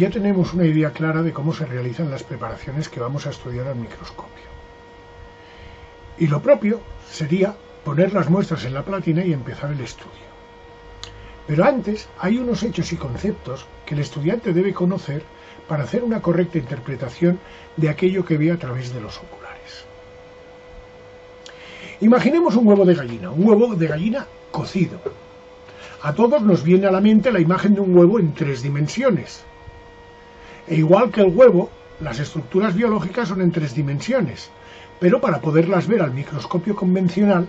ya tenemos una idea clara de cómo se realizan las preparaciones que vamos a estudiar al microscopio. Y lo propio sería poner las muestras en la platina y empezar el estudio. Pero antes hay unos hechos y conceptos que el estudiante debe conocer para hacer una correcta interpretación de aquello que ve a través de los oculares. Imaginemos un huevo de gallina cocido. A todos nos viene a la mente la imagen de un huevo en 3 dimensiones. E igual que el huevo, las estructuras biológicas son en 3 dimensiones, pero para poderlas ver al microscopio convencional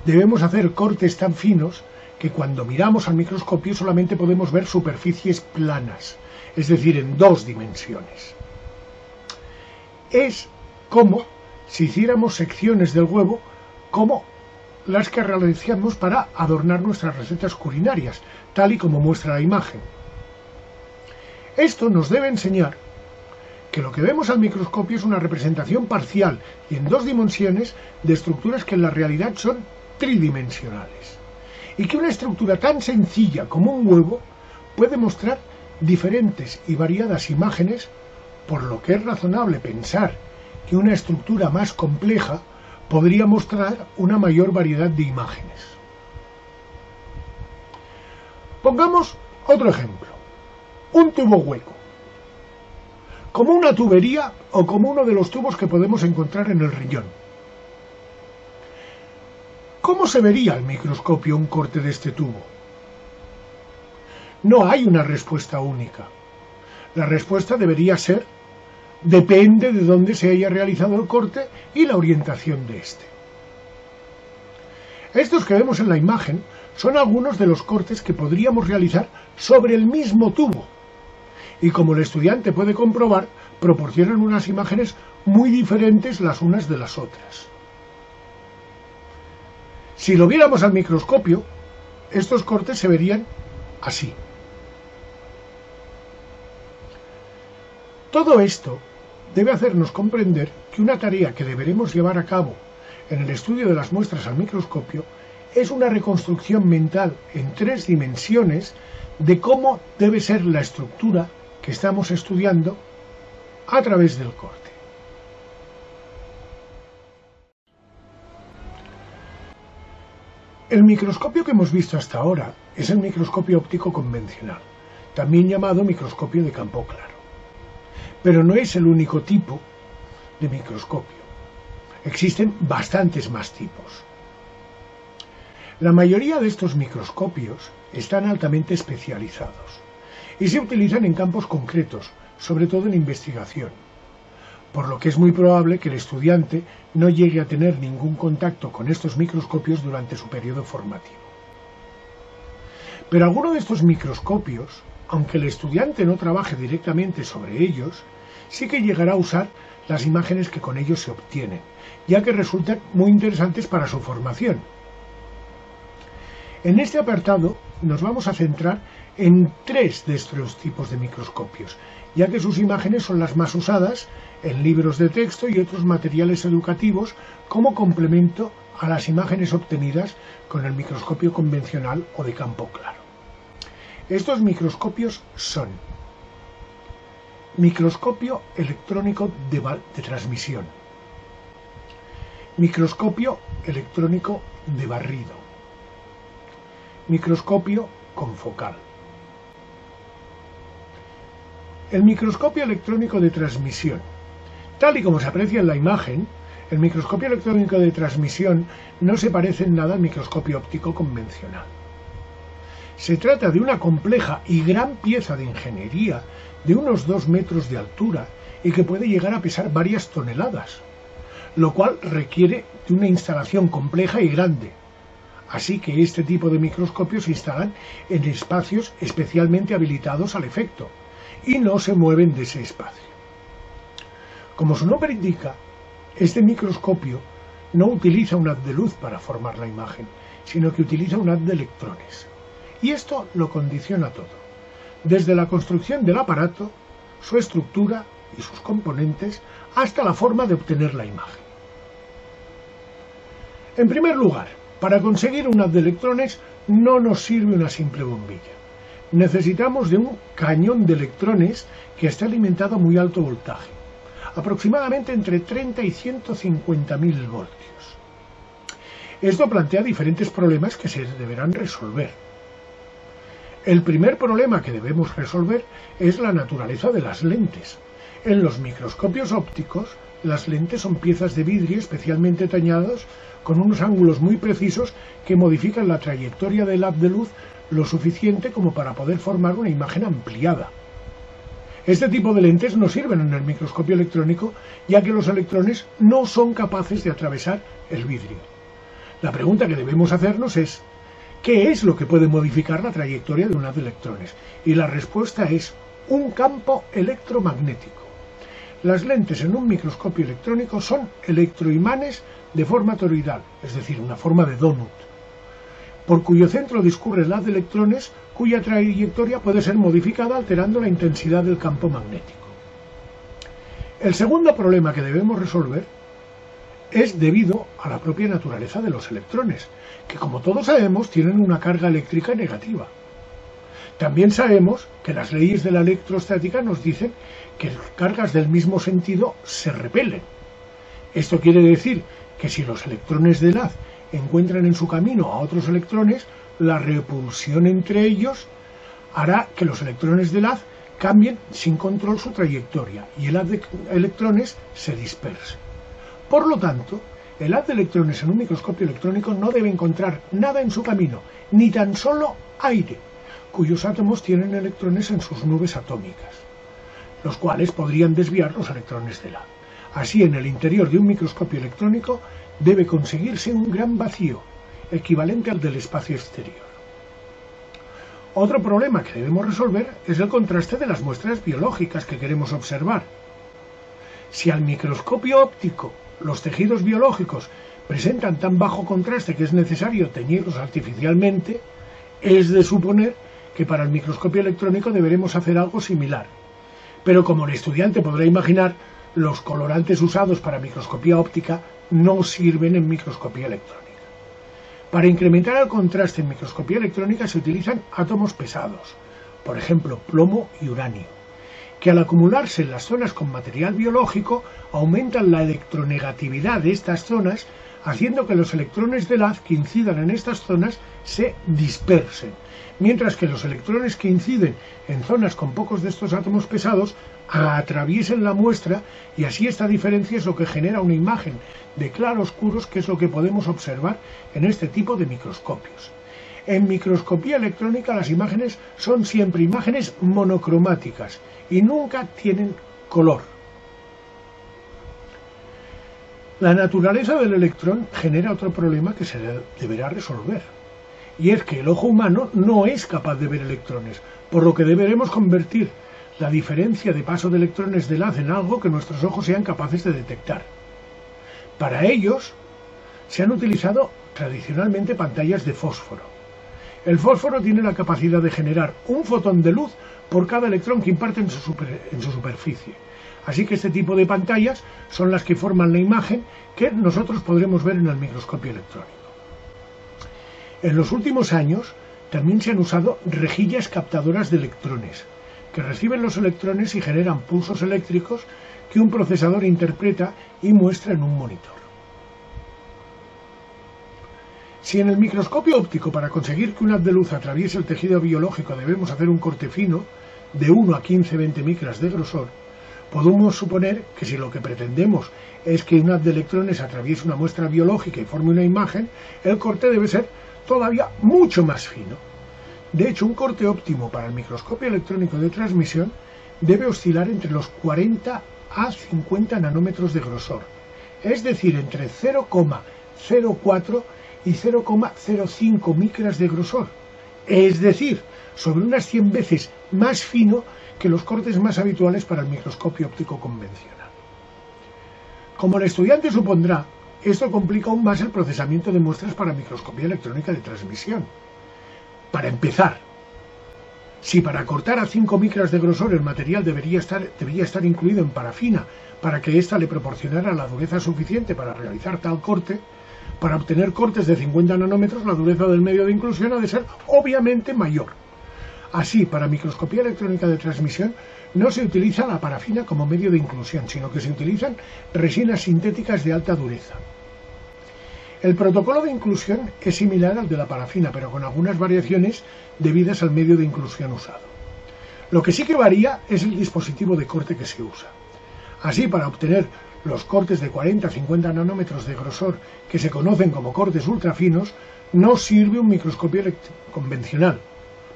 debemos hacer cortes tan finos que cuando miramos al microscopio solamente podemos ver superficies planas, es decir, en 2 dimensiones. Es como si hiciéramos secciones del huevo como las que realizamos para adornar nuestras recetas culinarias, tal y como muestra la imagen. Esto nos debe enseñar que lo que vemos al microscopio es una representación parcial y en 2 dimensiones de estructuras que en la realidad son tridimensionales, y que una estructura tan sencilla como un huevo puede mostrar diferentes y variadas imágenes, por lo que es razonable pensar que una estructura más compleja podría mostrar una mayor variedad de imágenes. Pongamos otro ejemplo: un tubo hueco, como una tubería o como uno de los tubos que podemos encontrar en el riñón. ¿Cómo se vería al microscopio un corte de este tubo? No hay una respuesta única. La respuesta debería ser: depende de dónde se haya realizado el corte y la orientación de este. Estos que vemos en la imagen son algunos de los cortes que podríamos realizar sobre el mismo tubo, y como el estudiante puede comprobar, proporcionan unas imágenes muy diferentes las unas de las otras. Si lo viéramos al microscopio, estos cortes se verían así. Todo esto debe hacernos comprender que una tarea que deberemos llevar a cabo en el estudio de las muestras al microscopio es una reconstrucción mental en 3 dimensiones de cómo debe ser la estructura que estamos estudiando a través del corte. El microscopio que hemos visto hasta ahora es el microscopio óptico convencional, también llamado microscopio de campo claro. Pero no es el único tipo de microscopio. Existen bastantes más tipos. La mayoría de estos microscopios están altamente especializados y se utilizan en campos concretos, sobre todo en investigación, por lo que es muy probable que el estudiante no llegue a tener ningún contacto con estos microscopios durante su periodo formativo. Pero alguno de estos microscopios, aunque el estudiante no trabaje directamente sobre ellos, sí que llegará a usar las imágenes que con ellos se obtienen, ya que resultan muy interesantes para su formación. En este apartado nos vamos a centrar en 3 de estos tipos de microscopios, ya que sus imágenes son las más usadas en libros de texto y otros materiales educativos como complemento a las imágenes obtenidas con el microscopio convencional o de campo claro. Estos microscopios son: microscopio electrónico de transmisión, microscopio electrónico de barrido, microscopio confocal. El microscopio electrónico de transmisión. Tal y como se aprecia en la imagen, el microscopio electrónico de transmisión no se parece en nada al microscopio óptico convencional. Se trata de una compleja y gran pieza de ingeniería de unos 2 metros de altura y que puede llegar a pesar varias toneladas, lo cual requiere de una instalación compleja y grande. Así que este tipo de microscopios se instalan en espacios especialmente habilitados al efecto y no se mueven de ese espacio. Como su nombre indica, este microscopio no utiliza un haz de luz para formar la imagen, sino que utiliza un haz de electrones. Y esto lo condiciona todo, desde la construcción del aparato, su estructura y sus componentes, hasta la forma de obtener la imagen. En primer lugar, para conseguir un haz de electrones no nos sirve una simple bombilla. necesitamos de un cañón de electrones que esté alimentado a muy alto voltaje, aproximadamente entre 30 y 150.000 voltios. Esto plantea diferentes problemas que se deberán resolver. El primer problema que debemos resolver es la naturaleza de las lentes. En los microscopios ópticos, las lentes son piezas de vidrio especialmente talladas con unos ángulos muy precisos que modifican la trayectoria del haz de luz lo suficiente como para poder formar una imagen ampliada. Este tipo de lentes no sirven en el microscopio electrónico, ya que los electrones no son capaces de atravesar el vidrio. La pregunta que debemos hacernos es: ¿qué es lo que puede modificar la trayectoria de un haz de electrones? Y la respuesta es un campo electromagnético. Las lentes en un microscopio electrónico son electroimanes de forma toroidal, es decir, una forma de donut, por cuyo centro discurre el haz de electrones, cuya trayectoria puede ser modificada alterando la intensidad del campo magnético. El segundo problema que debemos resolver es debido a la propia naturaleza de los electrones, que como todos sabemos tienen una carga eléctrica negativa. También sabemos que las leyes de la electrostática nos dicen que cargas del mismo sentido se repelen. Esto quiere decir que si los electrones del haz encuentran en su camino a otros electrones, la repulsión entre ellos hará que los electrones del haz cambien sin control su trayectoria y el haz de electrones se disperse. Por lo tanto, el haz de electrones en un microscopio electrónico no debe encontrar nada en su camino, ni tan solo aire, cuyos átomos tienen electrones en sus nubes atómicas, los cuales podrían desviar los electrones del haz. Así, en el interior de un microscopio electrónico debe conseguirse un gran vacío, equivalente al del espacio exterior. Otro problema que debemos resolver es el contraste de las muestras biológicas que queremos observar. Si al microscopio óptico los tejidos biológicos presentan tan bajo contraste que es necesario teñirlos artificialmente, es de suponer que para el microscopio electrónico deberemos hacer algo similar. Pero como el estudiante podrá imaginar, los colorantes usados para microscopía óptica no sirven en microscopía electrónica. Para incrementar el contraste en microscopía electrónica se utilizan átomos pesados, por ejemplo plomo y uranio, que al acumularse en las zonas con material biológico aumentan la electronegatividad de estas zonas, haciendo que los electrones del haz que incidan en estas zonas se dispersen, mientras que los electrones que inciden en zonas con pocos de estos átomos pesados atraviesen la muestra, y así esta diferencia es lo que genera una imagen de claroscuros, que es lo que podemos observar en este tipo de microscopios. En microscopía electrónica las imágenes son siempre imágenes monocromáticas y nunca tienen color. La naturaleza del electrón genera otro problema que se deberá resolver, y es que el ojo humano no es capaz de ver electrones, por lo que deberemos convertir la diferencia de paso de electrones del haz en algo que nuestros ojos sean capaces de detectar. Para ellos se han utilizado tradicionalmente pantallas de fósforo. El fósforo tiene la capacidad de generar un fotón de luz por cada electrón que imparte en su superficie. Así que este tipo de pantallas son las que forman la imagen que nosotros podremos ver en el microscopio electrónico. En los últimos años también se han usado rejillas captadoras de electrones, que reciben los electrones y generan pulsos eléctricos que un procesador interpreta y muestra en un monitor. Si en el microscopio óptico, para conseguir que un haz de luz atraviese el tejido biológico, debemos hacer un corte fino de 1 a 15-20 micras de grosor, podemos suponer que si lo que pretendemos es que un haz de electrones atraviese una muestra biológica y forme una imagen, el corte debe ser todavía mucho más fino. De hecho, un corte óptimo para el microscopio electrónico de transmisión debe oscilar entre los 40 a 50 nanómetros de grosor, es decir, entre 0,04 y 0,05 micras de grosor, es decir, sobre unas 100 veces más fino que los cortes más habituales para el microscopio óptico convencional. Como el estudiante supondrá, esto complica aún más el procesamiento de muestras para microscopía electrónica de transmisión. Para empezar, si para cortar a 5 micras de grosor el material debería estar incluido en parafina para que ésta le proporcionara la dureza suficiente para realizar tal corte, para obtener cortes de 50 nanómetros la dureza del medio de inclusión ha de ser obviamente mayor. Así, para microscopía electrónica de transmisión no se utiliza la parafina como medio de inclusión, sino que se utilizan resinas sintéticas de alta dureza. El protocolo de inclusión es similar al de la parafina, pero con algunas variaciones debidas al medio de inclusión usado. Lo que sí que varía es el dispositivo de corte que se usa. Así, para obtener los cortes de 40 a 50 nanómetros de grosor que se conocen como cortes ultrafinos, no sirve un microscopio convencional.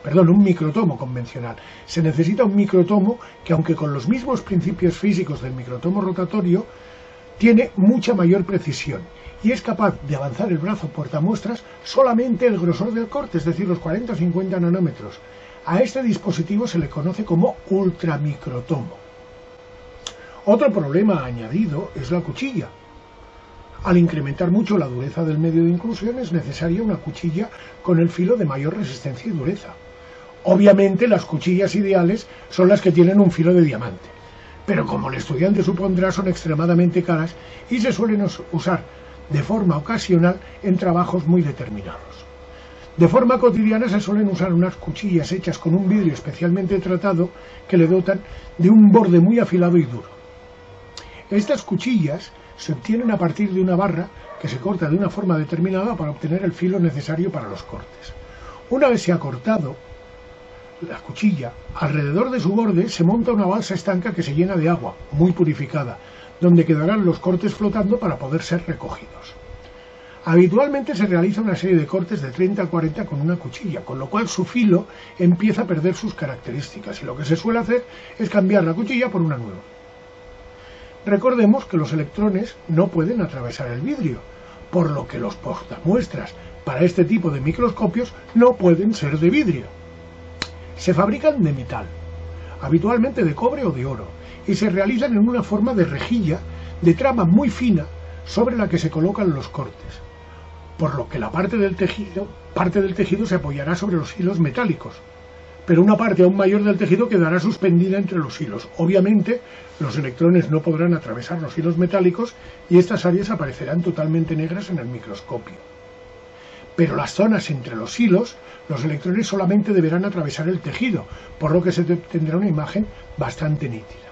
Un microtomo convencional. Se necesita un microtomo que, aunque con los mismos principios físicos del microtomo rotatorio, tiene mucha mayor precisión y es capaz de avanzar el brazo portamuestras solamente el grosor del corte, es decir, los 40 o 50 nanómetros. A este dispositivo se le conoce como ultramicrotomo. Otro problema añadido es la cuchilla. Al incrementar mucho la dureza del medio de inclusión es necesaria una cuchilla con el filo de mayor resistencia y dureza. Obviamente las cuchillas ideales son las que tienen un filo de diamante, pero como el estudiante supondrá son extremadamente caras y se suelen usar de forma ocasional en trabajos muy determinados. De forma cotidiana se suelen usar unas cuchillas hechas con un vidrio especialmente tratado que le dotan de un borde muy afilado y duro. Estas cuchillas se obtienen a partir de una barra que se corta de una forma determinada para obtener el filo necesario para los cortes. Una vez se ha cortado la cuchilla, alrededor de su borde se monta una balsa estanca que se llena de agua, muy purificada, donde quedarán los cortes flotando para poder ser recogidos. Habitualmente se realiza una serie de cortes de 30 a 40 con una cuchilla, con lo cual su filo empieza a perder sus características y lo que se suele hacer es cambiar la cuchilla por una nueva. Recordemos que los electrones no pueden atravesar el vidrio, por lo que los portamuestras para este tipo de microscopios no pueden ser de vidrio. Se fabrican de metal, habitualmente de cobre o de oro, y se realizan en una forma de rejilla de trama muy fina sobre la que se colocan los cortes, por lo que la parte del tejido se apoyará sobre los hilos metálicos, pero una parte aún mayor del tejido quedará suspendida entre los hilos. Obviamente, los electrones no podrán atravesar los hilos metálicos y estas áreas aparecerán totalmente negras en el microscopio. Pero las zonas entre los hilos, los electrones solamente deberán atravesar el tejido, por lo que se obtendrá una imagen bastante nítida.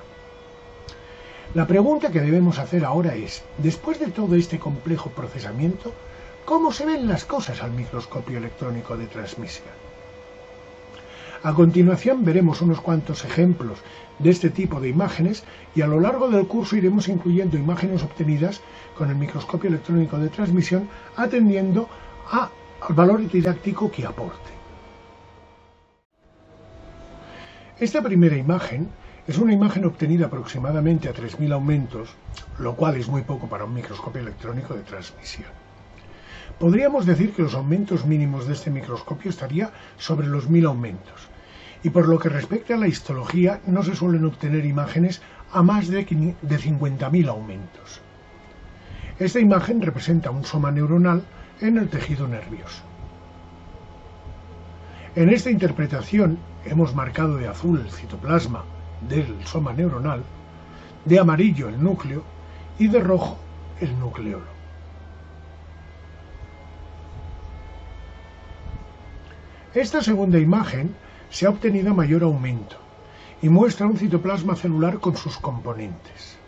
La pregunta que debemos hacer ahora es, después de todo este complejo procesamiento, ¿cómo se ven las cosas al microscopio electrónico de transmisión? A continuación veremos unos cuantos ejemplos de este tipo de imágenes y a lo largo del curso iremos incluyendo imágenes obtenidas con el microscopio electrónico de transmisión atendiendo al valor didáctico que aporte. Esta primera imagen es una imagen obtenida aproximadamente a 3000 aumentos, lo cual es muy poco para un microscopio electrónico de transmisión. Podríamos decir que los aumentos mínimos de este microscopio estaría sobre los 1000 aumentos, y por lo que respecta a la histología no se suelen obtener imágenes a más de 50.000 aumentos. Esta imagen representa un soma neuronal en el tejido nervioso. En esta interpretación hemos marcado de azul el citoplasma del soma neuronal, de amarillo el núcleo y de rojo el nucleolo. Esta segunda imagen se ha obtenido a mayor aumento y muestra un citoplasma celular con sus componentes.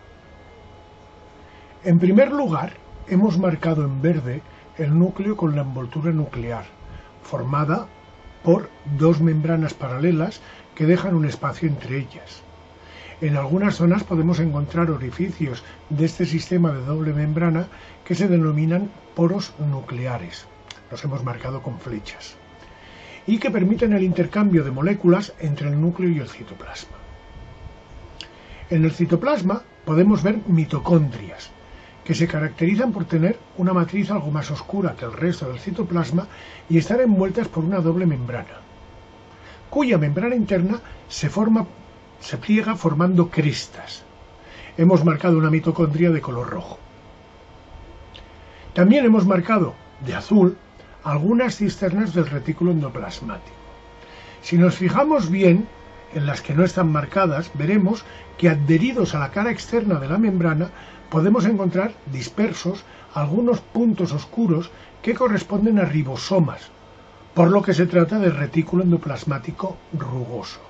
En primer lugar, hemos marcado en verde el núcleo con la envoltura nuclear, formada por dos membranas paralelas que dejan un espacio entre ellas. En algunas zonas podemos encontrar orificios de este sistema de doble membrana que se denominan poros nucleares, los hemos marcado con flechas, y que permiten el intercambio de moléculas entre el núcleo y el citoplasma. En el citoplasma podemos ver mitocondrias, que se caracterizan por tener una matriz algo más oscura que el resto del citoplasma y estar envueltas por una doble membrana, cuya membrana interna se pliega formando crestas. Hemos marcado una mitocondria de color rojo. También hemos marcado de azul algunas cisternas del retículo endoplasmático. Si nos fijamos bien en las que no están marcadas, veremos que adheridos a la cara externa de la membrana podemos encontrar dispersos algunos puntos oscuros que corresponden a ribosomas, por lo que se trata de retículo endoplasmático rugoso.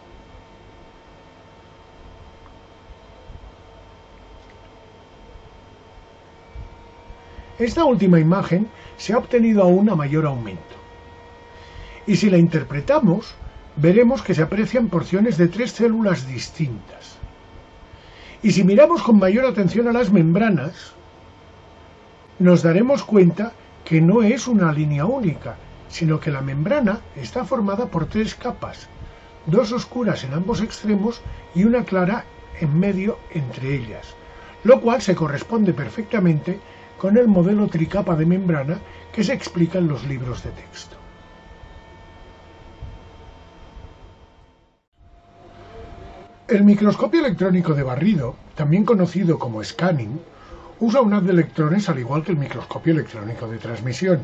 Esta última imagen se ha obtenido aún a mayor aumento. Y si la interpretamos, veremos que se aprecian porciones de 3 células distintas. Y si miramos con mayor atención a las membranas, nos daremos cuenta que no es una línea única, sino que la membrana está formada por 3 capas, 2 oscuras en ambos extremos y una clara en medio entre ellas, lo cual se corresponde perfectamente con el modelo tricapa de membrana que se explica en los libros de texto. El microscopio electrónico de barrido, también conocido como scanning, usa un haz de electrones al igual que el microscopio electrónico de transmisión,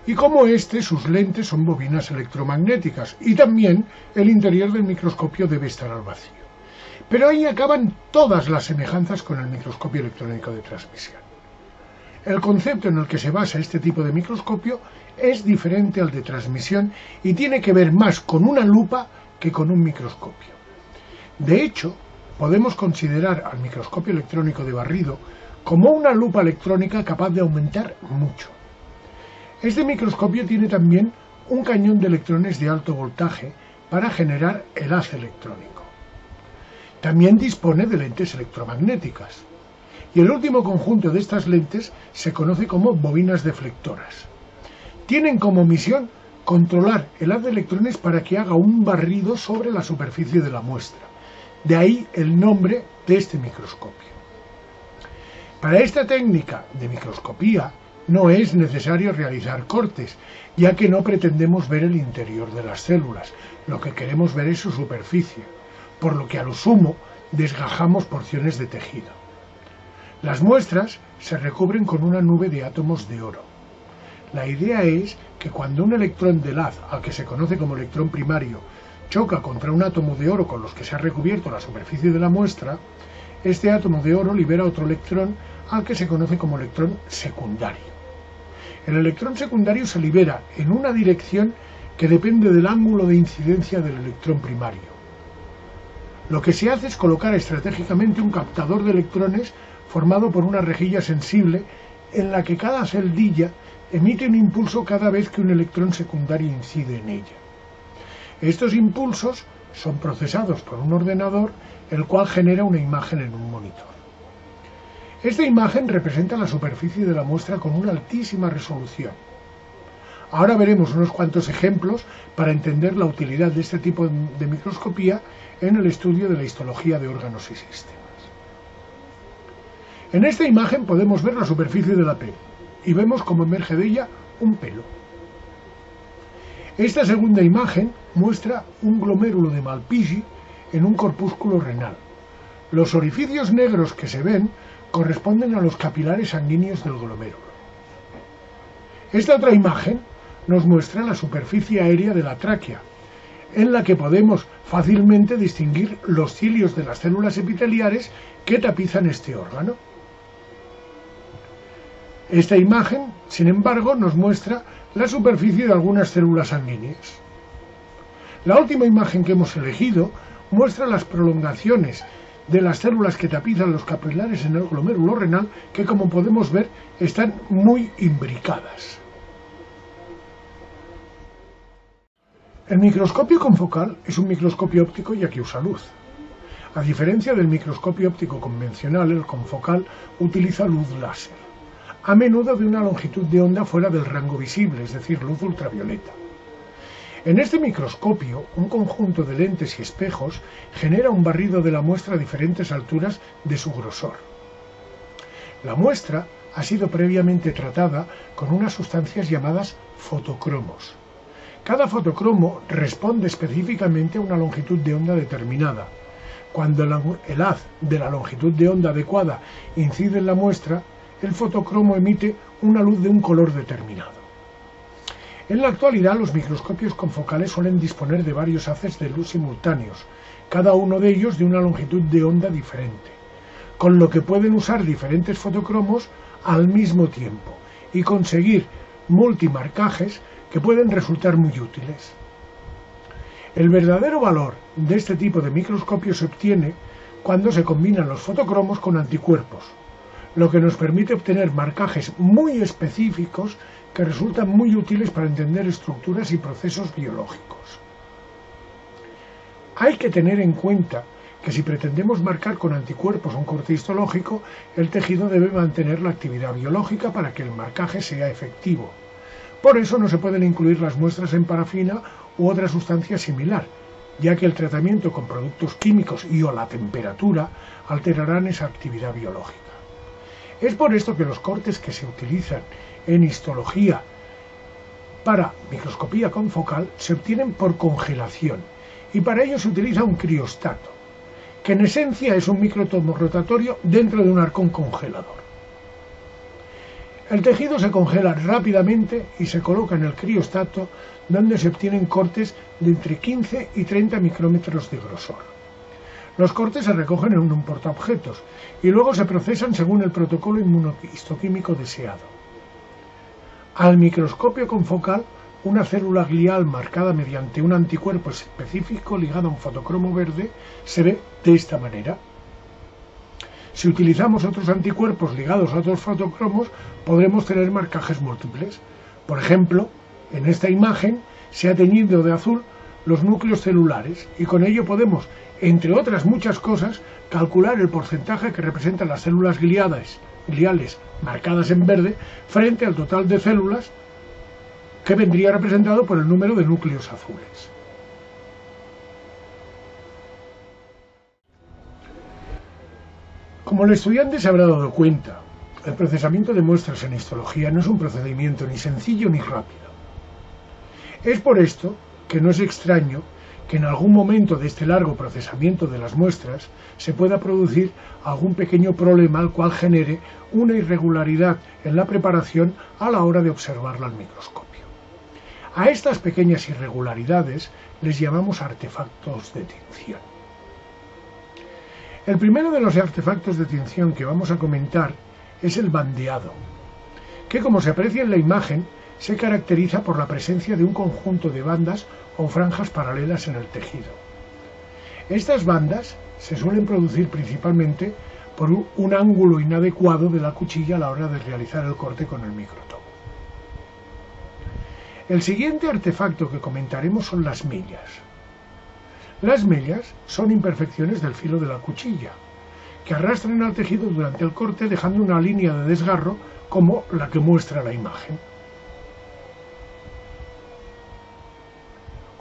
y como sus lentes son bobinas electromagnéticas, y también el interior del microscopio debe estar al vacío. Pero ahí acaban todas las semejanzas con el microscopio electrónico de transmisión. El concepto en el que se basa este tipo de microscopio es diferente al de transmisión y tiene que ver más con una lupa que con un microscopio. De hecho, podemos considerar al microscopio electrónico de barrido como una lupa electrónica capaz de aumentar mucho. Este microscopio tiene también un cañón de electrones de alto voltaje para generar el haz electrónico. También dispone de lentes electromagnéticas. Y el último conjunto de estas lentes se conoce como bobinas deflectoras. Tienen como misión controlar el haz de electrones para que haga un barrido sobre la superficie de la muestra. De ahí el nombre de este microscopio. Para esta técnica de microscopía no es necesario realizar cortes, ya que no pretendemos ver el interior de las células, lo que queremos ver es su superficie, por lo que a lo sumo desgajamos porciones de tejido. Las muestras se recubren con una nube de átomos de oro. La idea es que cuando un electrón del haz, al que se conoce como electrón primario, choca contra un átomo de oro con los que se ha recubierto la superficie de la muestra, este átomo de oro libera otro electrón al que se conoce como electrón secundario. El electrón secundario se libera en una dirección que depende del ángulo de incidencia del electrón primario. Lo que se hace es colocar estratégicamente un captador de electrones formado por una rejilla sensible en la que cada celdilla emite un impulso cada vez que un electrón secundario incide en ella. Estos impulsos son procesados por un ordenador, el cual genera una imagen en un monitor. Esta imagen representa la superficie de la muestra con una altísima resolución. Ahora veremos unos cuantos ejemplos para entender la utilidad de este tipo de microscopía en el estudio de la histología de órganos y sistemas. En esta imagen podemos ver la superficie de la piel y vemos cómo emerge de ella un pelo. Esta segunda imagen muestra un glomérulo de Malpighi en un corpúsculo renal. Los orificios negros que se ven corresponden a los capilares sanguíneos del glomérulo. Esta otra imagen nos muestra la superficie aérea de la tráquea, en la que podemos fácilmente distinguir los cilios de las células epiteliares que tapizan este órgano. Esta imagen, sin embargo, nos muestra la superficie de algunas células sanguíneas. La última imagen que hemos elegido muestra las prolongaciones de las células que tapizan los capilares en el glomérulo renal, que como podemos ver están muy imbricadas. El microscopio confocal es un microscopio óptico ya que usa luz. A diferencia del microscopio óptico convencional, el confocal utiliza luz láser, a menudo de una longitud de onda fuera del rango visible, es decir, luz ultravioleta. En este microscopio, un conjunto de lentes y espejos genera un barrido de la muestra a diferentes alturas de su grosor. La muestra ha sido previamente tratada con unas sustancias llamadas fotocromos. Cada fotocromo responde específicamente a una longitud de onda determinada. Cuando el haz de la longitud de onda adecuada incide en la muestra, el fotocromo emite una luz de un color determinado. En la actualidad, los microscopios confocales suelen disponer de varios haces de luz simultáneos, cada uno de ellos de una longitud de onda diferente, con lo que pueden usar diferentes fotocromos al mismo tiempo y conseguir multimarcajes que pueden resultar muy útiles. El verdadero valor de este tipo de microscopio se obtiene cuando se combinan los fotocromos con anticuerpos, lo que nos permite obtener marcajes muy específicos que resultan muy útiles para entender estructuras y procesos biológicos. Hay que tener en cuenta que si pretendemos marcar con anticuerpos un corte histológico, el tejido debe mantener la actividad biológica para que el marcaje sea efectivo. Por eso no se pueden incluir las muestras en parafina u otra sustancia similar, ya que el tratamiento con productos químicos y o la temperatura alterarán esa actividad biológica. Es por esto que los cortes que se utilizan en histología para microscopía confocal se obtienen por congelación, y para ello se utiliza un criostato, que en esencia es un microtomo rotatorio dentro de un arcón congelador. El tejido se congela rápidamente y se coloca en el criostato, donde se obtienen cortes de entre 15 y 30 micrómetros de grosor. Los cortes se recogen en un portaobjetos y luego se procesan según el protocolo inmunohistoquímico deseado. Al microscopio confocal, una célula glial marcada mediante un anticuerpo específico ligado a un fotocromo verde se ve de esta manera. Si utilizamos otros anticuerpos ligados a otros fotocromos, podremos tener marcajes múltiples. Por ejemplo, en esta imagen se ha teñido de azul los núcleos celulares y con ello podemos, entre otras muchas cosas, calcular el porcentaje que representan las células gliales marcadas en verde frente al total de células que vendría representado por el número de núcleos azules. Como el estudiante se habrá dado cuenta, el procesamiento de muestras en histología no es un procedimiento ni sencillo ni rápido. Es por esto que no es extraño que en algún momento de este largo procesamiento de las muestras se pueda producir algún pequeño problema al cual genere una irregularidad en la preparación a la hora de observarla al microscopio. A estas pequeñas irregularidades les llamamos artefactos de tinción. El primero de los artefactos de tinción que vamos a comentar es el bandeado, que como se aprecia en la imagen, se caracteriza por la presencia de un conjunto de bandas o franjas paralelas en el tejido. Estas bandas se suelen producir principalmente por un ángulo inadecuado de la cuchilla a la hora de realizar el corte con el microtomo. El siguiente artefacto que comentaremos son las mellas. Las mellas son imperfecciones del filo de la cuchilla, que arrastran al tejido durante el corte dejando una línea de desgarro como la que muestra la imagen.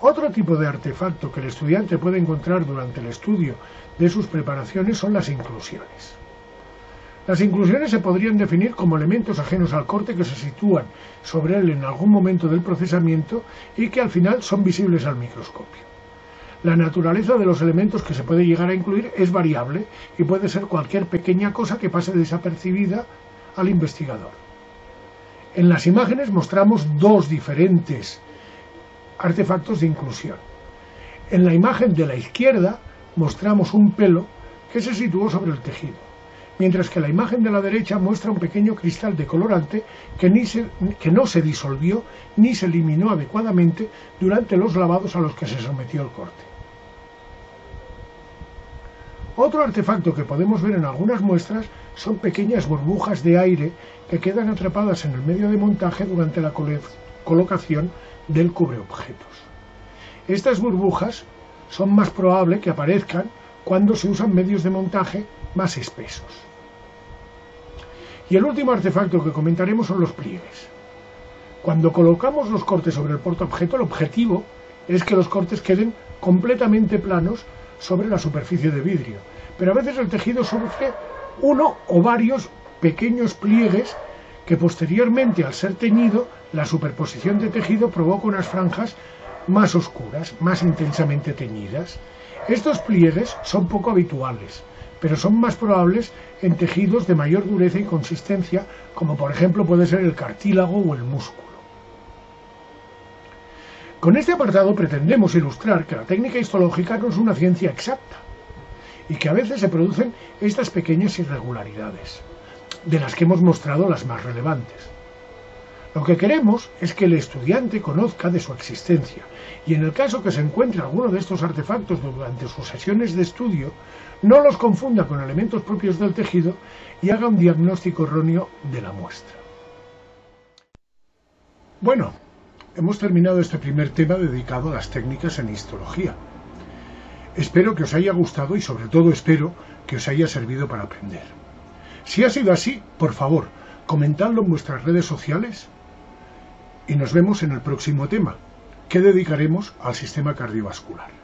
Otro tipo de artefacto que el estudiante puede encontrar durante el estudio de sus preparaciones son las inclusiones. Las inclusiones se podrían definir como elementos ajenos al corte que se sitúan sobre él en algún momento del procesamiento y que al final son visibles al microscopio. La naturaleza de los elementos que se puede llegar a incluir es variable y puede ser cualquier pequeña cosa que pase desapercibida al investigador. En las imágenes mostramos dos diferentes artefactos de inclusión. En la imagen de la izquierda mostramos un pelo que se situó sobre el tejido, mientras que la imagen de la derecha muestra un pequeño cristal de colorante que no se disolvió ni se eliminó adecuadamente durante los lavados a los que se sometió el corte. Otro artefacto que podemos ver en algunas muestras son pequeñas burbujas de aire que quedan atrapadas en el medio de montaje durante la colocación del cubreobjetos. Estas burbujas son más probable que aparezcan cuando se usan medios de montaje más espesos. Y el último artefacto que comentaremos son los pliegues. Cuando colocamos los cortes sobre el portaobjeto, el objetivo es que los cortes queden completamente planos sobre la superficie de vidrio, pero a veces el tejido sufre uno o varios pequeños pliegues que posteriormente, al ser teñido, la superposición de tejido provoca unas franjas más oscuras, más intensamente teñidas. Estos pliegues son poco habituales, pero son más probables en tejidos de mayor dureza y consistencia, como por ejemplo puede ser el cartílago o el músculo. Con este apartado pretendemos ilustrar que la técnica histológica no es una ciencia exacta y que a veces se producen estas pequeñas irregularidades, de las que hemos mostrado las más relevantes. Lo que queremos es que el estudiante conozca de su existencia y en el caso que se encuentre alguno de estos artefactos durante sus sesiones de estudio, no los confunda con elementos propios del tejido y haga un diagnóstico erróneo de la muestra. Bueno, hemos terminado este primer tema dedicado a las técnicas en histología. Espero que os haya gustado y sobre todo espero que os haya servido para aprender. Si ha sido así, por favor, comentadlo en vuestras redes sociales y nos vemos en el próximo tema, que dedicaremos al sistema cardiovascular.